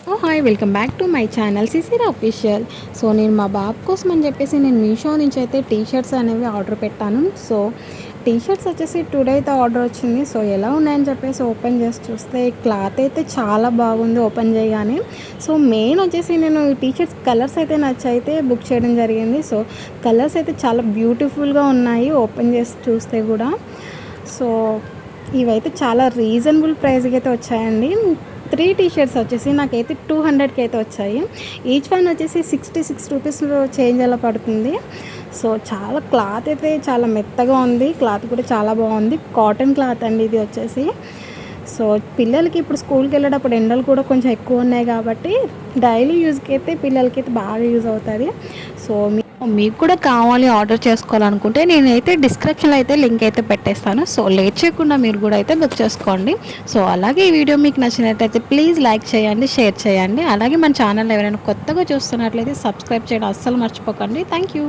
Hi welcome back to my channel సిసిరా official. So నేను మా బాబు కోసం అని చెప్పేసి నేను మీషో నుంచి అయితే టీ షర్ట్స్ అనేవి ఆర్డర్ పెట్టాను. సో టీ షర్ట్స్ వచ్చేసి టుడే అయితే ఆర్డర్ వచ్చింది. సో ఎలా ఉన్నాయని చెప్పేసి ఓపెన్ చేసి చూస్తే క్లాత్ అయితే చాలా బాగుంది ఓపెన్ చేయగానే. సో మెయిన్ వచ్చేసి నేను ఈ టీ షర్ట్స్ కలర్స్ అయితే నచ్చైతే బుక్ చేయడం జరిగింది. సో కలర్స్ అయితే చాలా బ్యూటిఫుల్గా ఉన్నాయి ఓపెన్ చేసి చూస్తే కూడా. సో ఇవైతే చాలా రీజనబుల్ ప్రైస్కి అయితే వచ్చాయండి. 3 టీ షర్ట్స్ వచ్చేసి నాకైతే 200కి అయితే వచ్చాయి. ఈచ్ వన్ వచ్చేసి 66 రూపీస్లో చేంజ్ అలా పడుతుంది. సో చాలా క్లాత్ అయితే చాలా మెత్తగా ఉంది, క్లాత్ కూడా చాలా బాగుంది. కాటన్ క్లాత్ అండి ఇది వచ్చేసి. సో పిల్లలకి ఇప్పుడు స్కూల్కి వెళ్ళేటప్పుడు ఎండలు కూడా కొంచెం ఎక్కువ ఉన్నాయి కాబట్టి డైలీ యూజ్కి అయితే పిల్లలకి అయితే బాగా యూజ్ అవుతుంది. సో మీకు కూడా కావాలి ఆర్డర్ చేసుకోవాలనుకుంటే నేనైతే డిస్క్రిప్షన్లో అయితే లింక్ అయితే పెట్టేస్తాను. సో లేట్ చేయకుండా మీరు కూడా అయితే బుక్ చేసుకోండి. సో అలాగే ఈ వీడియో మీకు నచ్చినట్టయితే ప్లీజ్ లైక్ చేయండి, షేర్ చేయండి. అలాగే మన ఛానల్ ఎవరైనా కొత్తగా చూస్తున్నట్లయితే సబ్స్క్రైబ్ చేయడం అస్సలు మర్చిపోకండి. Thank you.